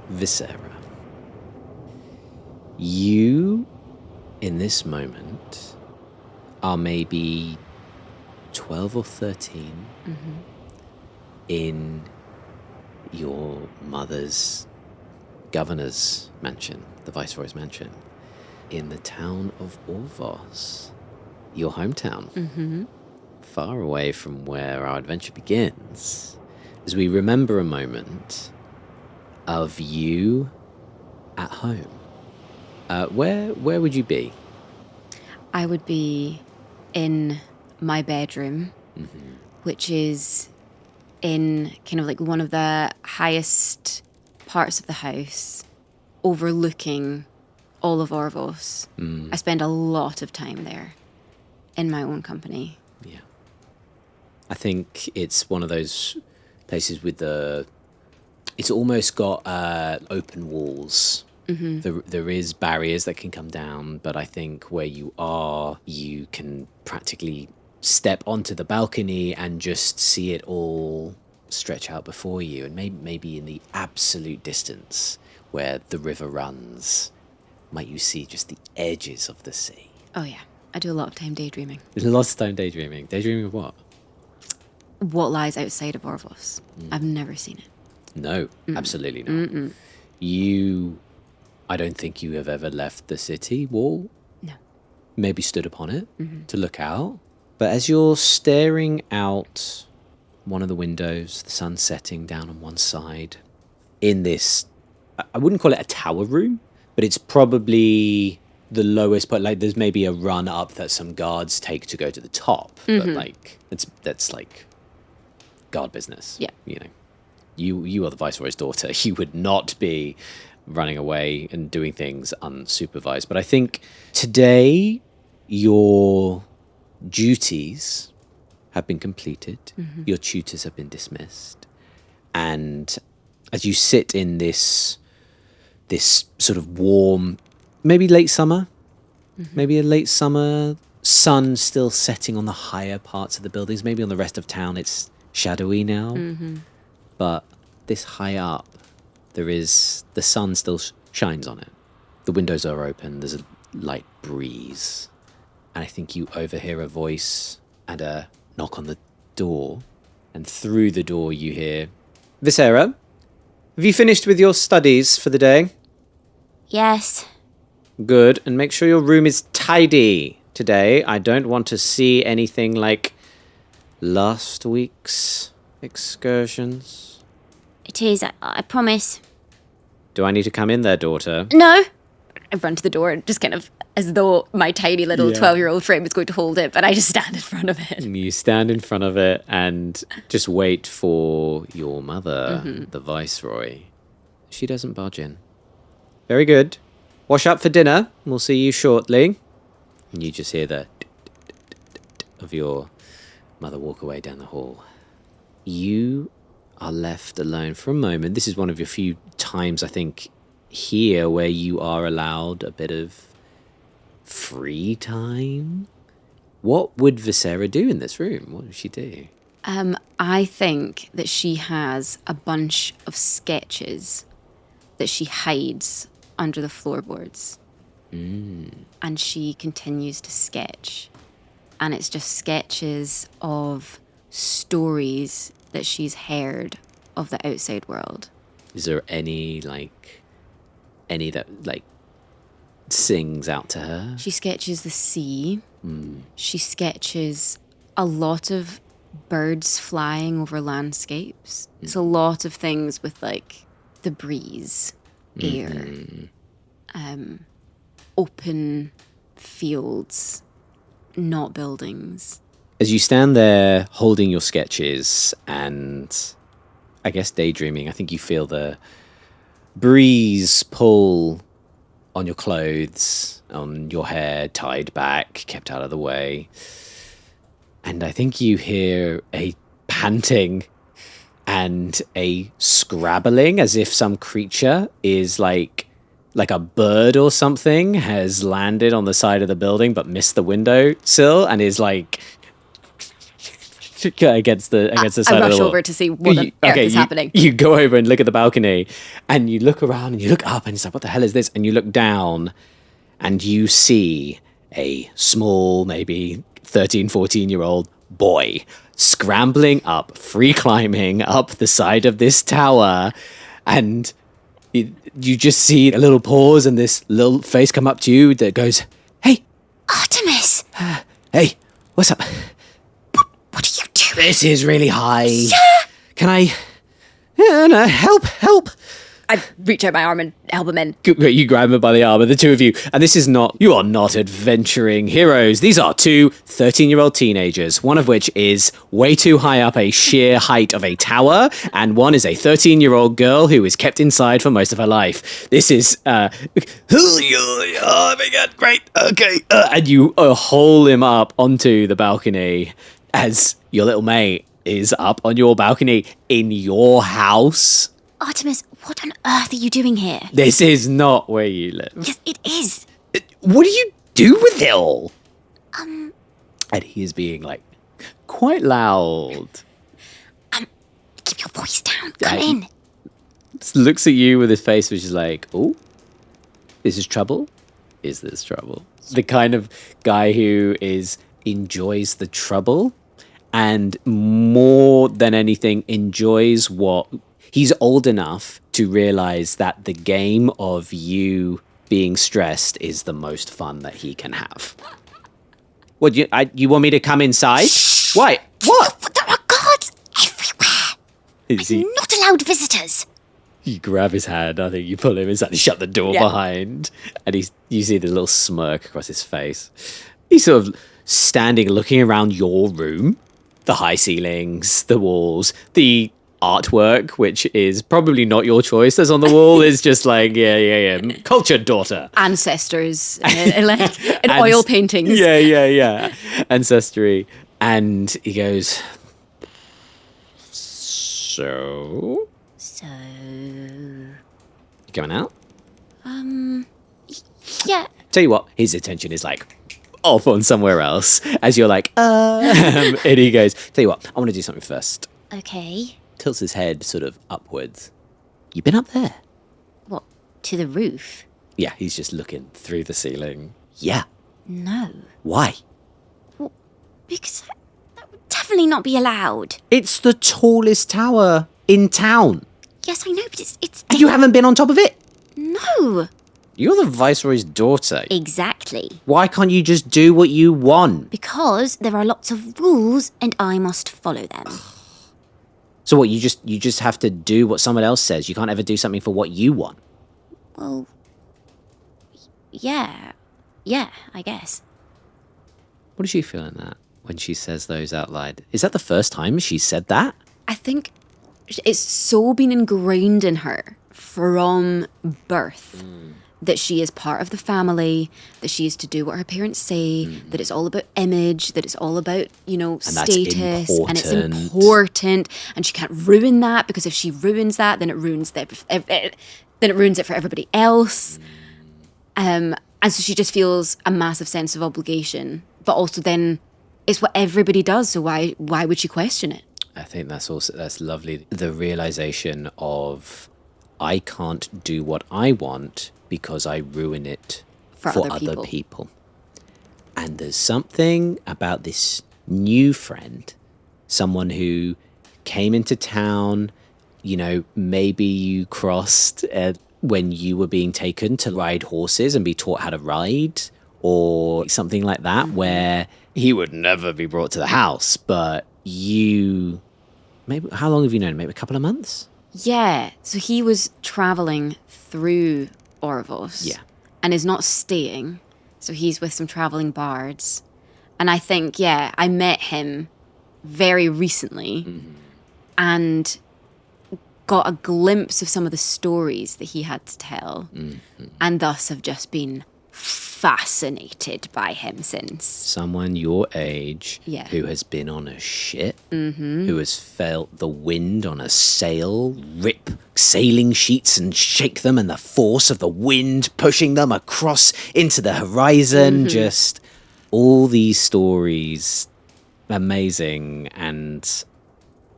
Viscera. You, in this moment, are maybe 12 or 13 in your mother's governor's mansion, the Viceroy's mansion, in the town of Orvos, your hometown, far away from where our adventure begins, as we remember a moment of you at home. Where would you be? I would be in my bedroom, which is in kind of like one of the highest parts of the house, overlooking all of Orvos. I spend a lot of time there in my own company. Yeah. I think it's one of those places with it's almost got open walls. There is barriers that can come down, but I think where you are, you can practically step onto the balcony and just see it all stretch out before you. And maybe in the absolute distance where the river runs, might you see just the edges of the sea. Oh yeah, I do a lot of time daydreaming. There's lots of time daydreaming. Daydreaming of what? What lies outside of Orvos? I've never seen it. No, absolutely not. I don't think you have ever left the city wall. No. Maybe stood upon it to look out. But as you're staring out one of the windows, the sun setting down on one side, in this, I wouldn't call it a tower room, but it's probably the lowest part. Like there's maybe a run up that some guards take to go to the top, but like that's like guard business. Yeah. You know, you are the Viceroy's daughter. You would not be running away and doing things unsupervised. But I think today your duties have been completed. Your tutors have been dismissed. And as you sit in this sort of warm, maybe late summer, maybe a late summer sun still setting on the higher parts of the buildings, maybe on the rest of town it's shadowy now. But this high up, the sun still shines on it. The windows are open, there's a light breeze. And I think you overhear a voice and a knock on the door. And through the door you hear, Viscera, have you finished with your studies for the day? Yes. Good, and make sure your room is tidy today. I don't want to see anything like last week's excursions. It is, I promise. Do I need to come in there, daughter? No. I run to the door, just kind of as though my tiny little 12-year-old frame is going to hold it, but I just stand in front of it. You stand in front of it and just wait for your mother, the Viceroy. She doesn't budge in. Very good. Wash up for dinner. We'll see you shortly. And you just hear the of your mother walk away down the hall. You are left alone for a moment. This is one of your few times, I think, here where you are allowed a bit of free time. What would Viscera do in this room? What does she do? I think that she has a bunch of sketches that she hides under the floorboards. And she continues to sketch. And it's just sketches of stories that she's heard of the outside world. Is there any that sings out to her? She sketches the sea. She sketches a lot of birds flying over landscapes. It's a lot of things with like the breeze, air, open fields, not buildings. As you stand there holding your sketches and I guess daydreaming, I think you feel the breeze pull on your clothes, on your hair, tied back, kept out of the way. And I think you hear a panting and a scrabbling as if some creature is like a bird or something has landed on the side of the building but missed the window sill and is like against the I side of rush the wall. over to see what on earth is happening. You go over and look at the balcony, and you look around, and you look up, and it's like, what the hell is this? And you look down, and you see a small, maybe 13, 14-year-old boy scrambling up, free climbing up the side of this tower, and you just see a little pause and this little face come up to you that goes, "Hey, Artemis! hey, what's up? What are you doing? This is really high. Can I... no, help. I reach out my arm and help him in. You grab him by the arm, and the two of you, and you are not adventuring heroes. These are two 13-year-old teenagers, one of which is way too high up a sheer height of a tower, and one is a 13-year-old girl who is kept inside for most of her life. This is, oh my god, great, okay. And you haul him up onto the balcony as your little mate is up on your balcony in your house. Artemis, what on earth are you doing here? This is not where you live. Yes, it is. What do you do with it all? And he is being, like, quite loud. Keep your voice down. Come in. Just looks at you with his face, which is like, oh, this is trouble? Is this trouble? The kind of guy who enjoys the trouble, and more than anything enjoys what... He's old enough to realize that the game of you being stressed is the most fun that he can have. What, you want me to come inside? Why? What? There are guards everywhere. I'm not allowed visitors. You grab his hand, I think you pull him inside and shut the door behind. And you see the little smirk across his face. He's sort of standing, looking around your room. The high ceilings, the walls, the artwork, which is probably not your choice that's on the wall, is just like, yeah. Cultured daughter. Ancestors and oil paintings. Yeah. Ancestry. And he goes, So? You coming out? Yeah. Tell you what, his attention is like off on somewhere else as you're like, and he goes, tell you what, I want to do something first. Okay. Tilts his head sort of upwards. You been up there? What, to the roof? Yeah, he's just looking through the ceiling. Yeah. No. Why? Well, because that would definitely not be allowed. It's the tallest tower in town. Yes, I know, but it's And you haven't been on top of it? No. You're the Viceroy's daughter. Exactly. Why can't you just do what you want? Because there are lots of rules and I must follow them. So what, you just have to do what someone else says? You can't ever do something for what you want? Well, yeah, I guess. What does she feel in that when she says those out loud? Is that the first time she said that? I think it's so been ingrained in her from birth that she is part of the family, that she is to do what her parents say, that it's all about image, that it's all about, status, and it's important, and she can't ruin that, because if she ruins that, then it ruins it for everybody else. And so she just feels a massive sense of obligation, but also then it's what everybody does, so why would she question it? I think that's lovely. The realization of, I can't do what I want because I ruin it for other people. And there's something about this new friend, someone who came into town, maybe you crossed when you were being taken to ride horses and be taught how to ride, or something like that, where he would never be brought to the house, but you... Maybe, how long have you known him? Maybe a couple of months? Yeah, so he was traveling through Orvos. Yeah. And is not staying. So he's with some traveling bards. And I think, I met him very recently and got a glimpse of some of the stories that he had to tell. And thus have just been fascinated by him since. Someone your age who has been on a ship, who has felt the wind on a sail rip sailing sheets and shake them, and the force of the wind pushing them across into the horizon. Just all these stories amazing and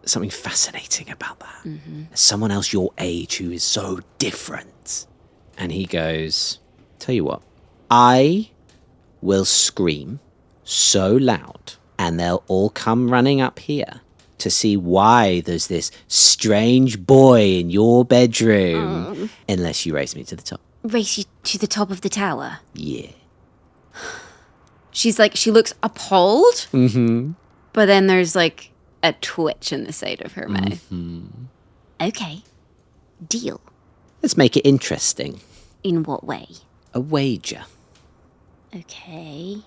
something fascinating about that. Someone else your age who is so different. And he goes, tell you what, I will scream so loud and they'll all come running up here to see why there's this strange boy in your bedroom unless you race me to the top. Race you to the top of the tower. Yeah. She's like, she looks appalled, but then there's like a twitch in the side of her mouth. Okay. Deal. Let's make it interesting. In what way? A wager. Okay.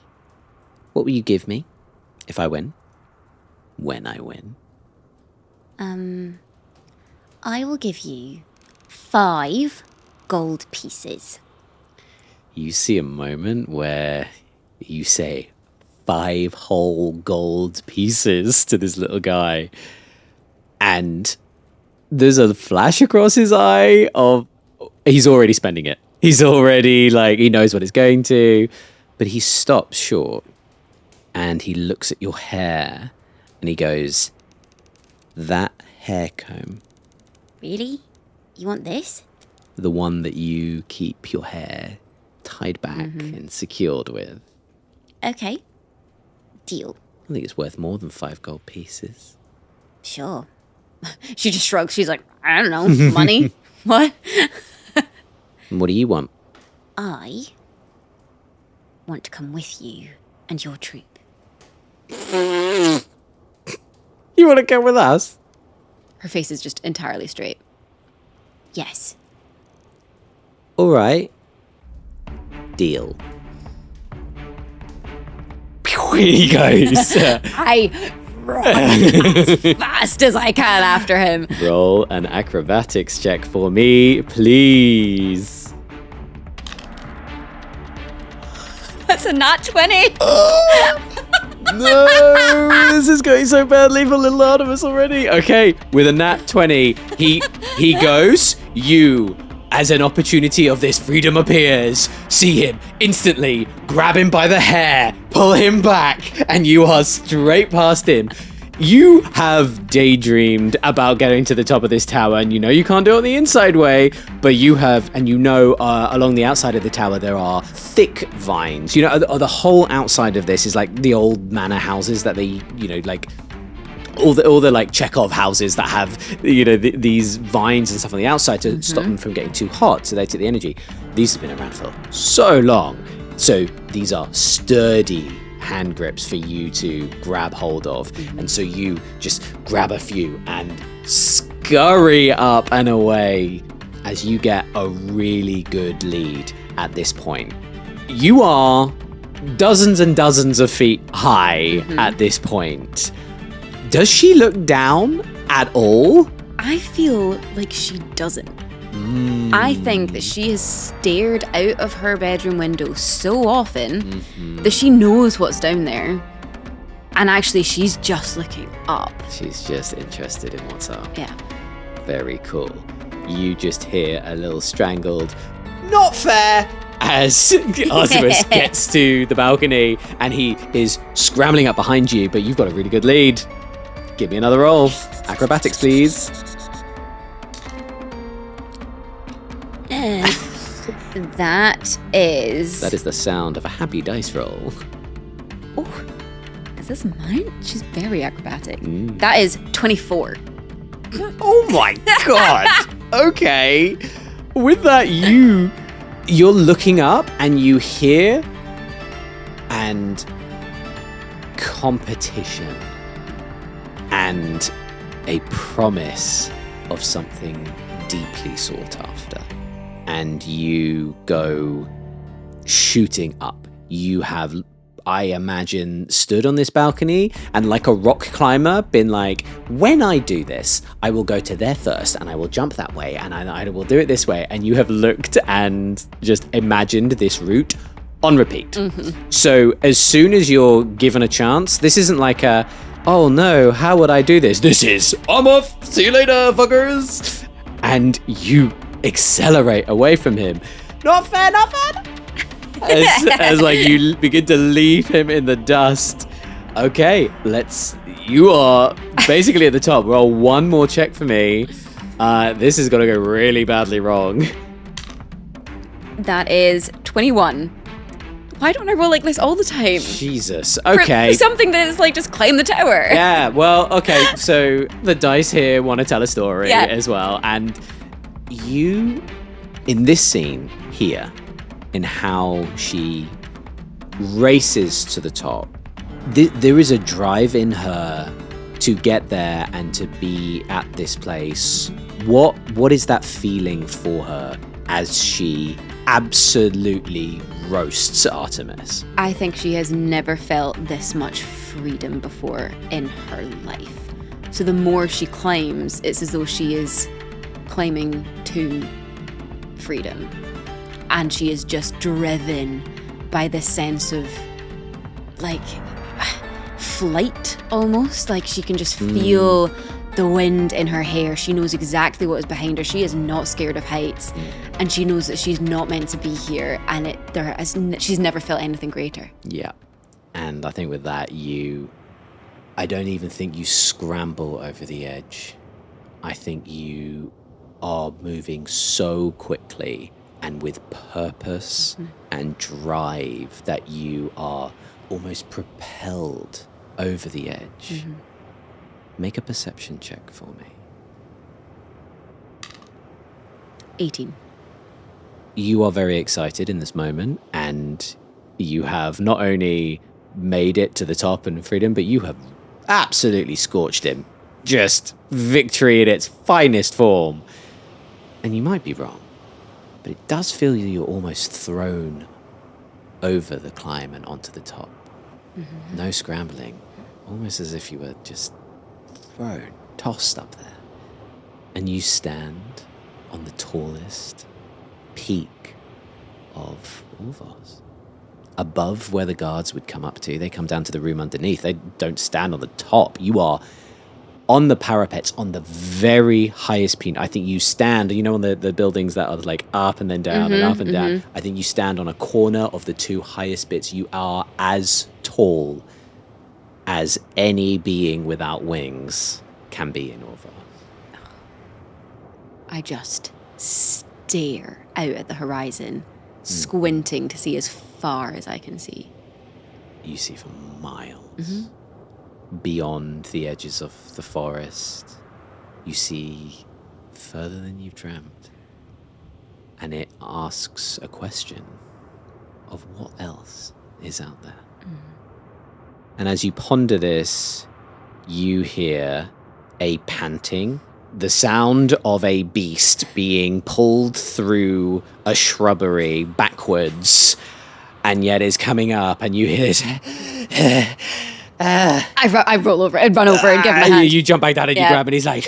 What will you give me if I win? When I win? I will give you 5 gold pieces. You see a moment where you say 5 whole gold pieces to this little guy. And there's a flash across his eye of he's already spending it. He's already like, he knows what it's going to, but he stops short and he looks at your hair and he goes, that hair comb, Really? You want this? the one that you keep your hair tied back and secured with, Okay. Deal. I think it's worth more than 5 gold pieces. Sure. She just shrugs. She's like, I don't know, money? What? And what do you want? I want to come with you and your troop. You want to go with us? Her face is just entirely straight. Yes. All right. Deal. He goes. I run as fast as I can after him. Roll an acrobatics check for me, please. That's a nat 20. No, this is going so badly for little Artemis already. Okay, with a nat 20, he goes. You, as an opportunity of this freedom appears, see him instantly, grab him by the hair, pull him back, and you are straight past him. You have daydreamed about getting to the top of this tower, and you know you can't do it on the inside way, but you have, and you know along the outside of the tower there are thick vines. You know, the whole outside of this is like the old manor houses that they, you know, like all the like Chekhov houses that have, you know, these vines and stuff on the outside to stop them from getting too hot, so they take the energy. These have been around for so long, so these are sturdy hand grips for you to grab hold of, and so you just grab a few and scurry up and away as you get a really good lead at this point. You are dozens and dozens of feet high at this point. Does she look down at all? I feel like she doesn't. I think that she has stared out of her bedroom window so often that she knows what's down there. And actually, she's just looking up. She's just interested in what's up. Yeah. Very cool. You just hear a little strangled, not fair, as Artemis gets to the balcony and he is scrambling up behind you, but you've got a really good lead. Give me another roll. Acrobatics, please. That is the sound of a happy dice roll. Oh, is this mine? She's very acrobatic. That is 24. Oh my god. Okay. With that, you're looking up and you hear and competition and a promise of something deeply sought after. And you go shooting up. You have, I imagine, stood on this balcony and like a rock climber been like, when I do this, I will go to there first and I will jump that way and I will do it this way. And you have looked and just imagined this route on repeat. So as soon as you're given a chance, this isn't like a, oh no, how would I do this? This is, I'm off, see you later, fuckers. And you accelerate away from him. Not fair, not fair. As like you begin to leave him in the dust, Okay, you are basically at the top. Roll one more check for me. This is going to go really badly wrong. That is 21. Why don't I roll like this all the time? Jesus. Okay. For something that is like just climb the tower. Yeah, well, okay. So the dice here want to tell a story as well. And you, in this scene here, in how she races to the top, there is a drive in her to get there and to be at this place. What is that feeling for her as she absolutely roasts Artemis? I think she has never felt this much freedom before in her life. So the more she climbs, it's as though she is climbing to freedom. And she is just driven by this sense of, like, flight almost. Like she can just feel the wind in her hair. She knows exactly what is behind her. She is not scared of heights. And she knows that she's not meant to be here. And she's never felt anything greater. Yeah. And I think with that, I don't even think you scramble over the edge. I think you are moving so quickly and with purpose and drive that you are almost propelled over the edge. Make a perception check for me. 18. You are very excited in this moment, and you have not only made it to the top and freedom, but you have absolutely scorched him. Just victory in its finest form. And you might be wrong, but it does feel you're almost thrown over the climb and onto the top. No scrambling, almost as if you were just thrown, tossed up there. And you stand on the tallest peak of Orvos. Above where the guards would come up to, they come down to the room underneath. They don't stand on the top. You are on the parapets on the very highest peak. I think you stand, on the buildings that are like up and then down and up and down. I think you stand on a corner of the two highest bits. You are as tall as any being without wings can be in Orvos. I just stare out at the horizon, squinting to see as far as I can see. You see for miles. Beyond the edges of the forest, you see further than you've dreamt. And it asks a question of what else is out there. And as you ponder this, you hear a panting, the sound of a beast being pulled through a shrubbery backwards, and yet is coming up, and you hear this. I roll over and run over and give him a hand. You jump back down and you grab, and he's like,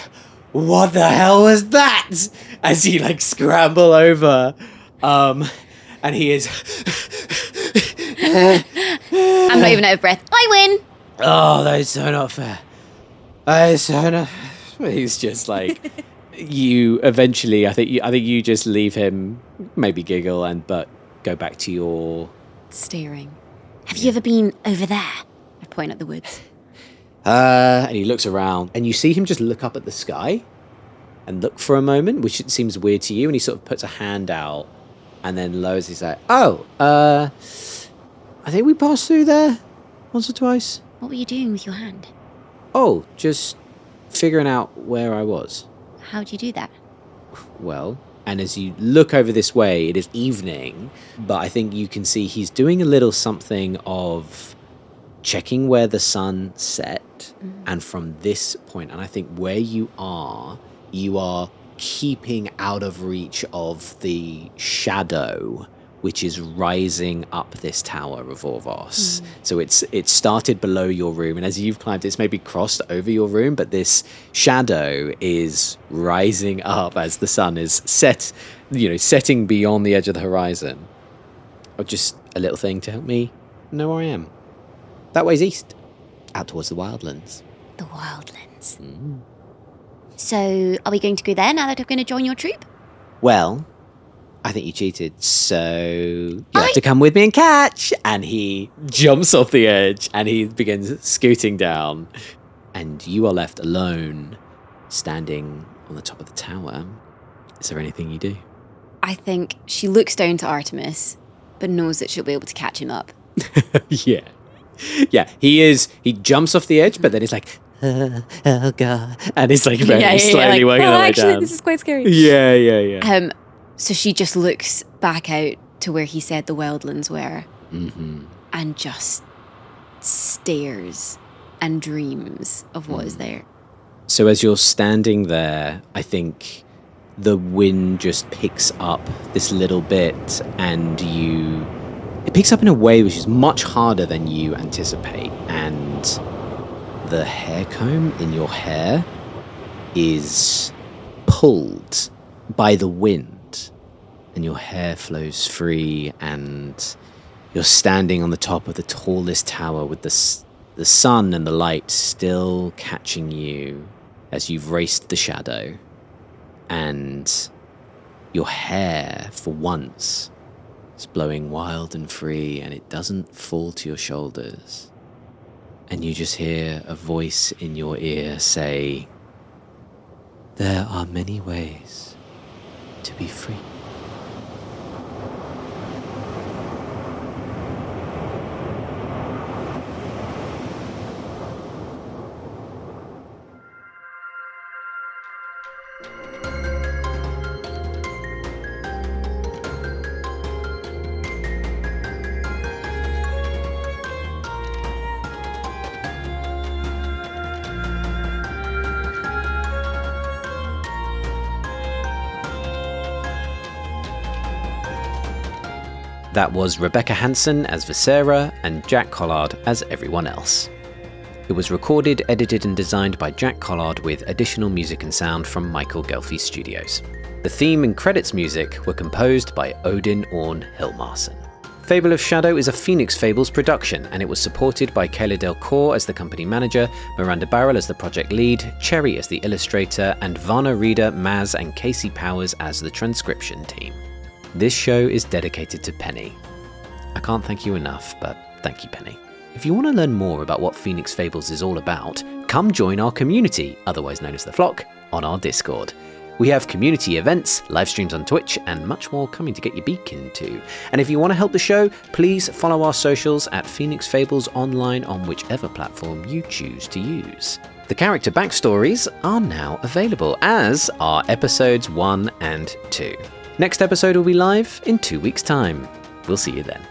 "What the hell was that?" As you like scramble over, and he is. I'm not even out of breath. I win. Oh, that is so not fair. That is so not. He's just like, you eventually. I think you just leave him, maybe giggle, but go back to your staring. Have you ever been over there? I point at the woods. And he looks around, and you see him just look up at the sky and look for a moment, which it seems weird to you, and he sort of puts a hand out and then lowers. He's like, I think we passed through there once or twice. What were you doing with your hand? Oh, just figuring out where I was. How'd you do that? Well, and as you look over this way, it is evening, but I think you can see he's doing a little something of checking where the sun set, and from this point, and I think where you are keeping out of reach of the shadow which is rising up this tower of Orvos. So it started below your room, and as you've climbed, it's maybe crossed over your room, but this shadow is rising up as the sun is setting beyond the edge of the horizon. Or just a little thing to help me know where I am. That way's east, out towards the Wildlands. The Wildlands. So, are we going to go there now that I'm going to join your troop? Well, I think you cheated, so you have to come with me and catch. And he jumps off the edge and he begins scooting down. And you are left alone, standing on the top of the tower. Is there anything you do? I think she looks down to Artemis, but knows that she'll be able to catch him up. Yeah. Yeah, he jumps off the edge, but then he's like, oh God. And he's like very slowly working their way down. This is quite scary. Yeah. So she just looks back out to where he said the wildlands were and just stares and dreams of what is there. So as you're standing there, I think the wind just picks up this little bit and it picks up in a way which is much harder than you anticipate. And the hair comb in your hair is pulled by the wind. And your hair flows free, and you're standing on the top of the tallest tower with the sun and the light still catching you as you've raced the shadow. And your hair, for once, is blowing wild and free, and it doesn't fall to your shoulders. And you just hear a voice in your ear say, "There are many ways to be free." That was Rebecca Hansen as Visera and Jack Collard as everyone else. It was recorded, edited and designed by Jack Collard with additional music and sound from Michael Ghelfi Studios. The theme and credits music were composed by Odin Orn Hilmarsen. Fable of Shadow is a Phoenix Fables production, and it was supported by Kayla Delcoure as the company manager, Miranda Barril as the project lead, Cherry as the illustrator, and Vanna Reader, Maz and Casey Powers as the transcription team. This show is dedicated to Penny. I can't thank you enough, but thank you, Penny. If you want to learn more about what Phoenix Fables is all about, come join our community, otherwise known as The Flock, on our Discord. We have community events, live streams on Twitch, and much more coming to get your beak into. And if you want to help the show, please follow our socials at Phoenix Fables Online on whichever platform you choose to use. The character backstories are now available, as are episodes 1 and 2. Next episode will be live in 2 weeks' time. We'll see you then.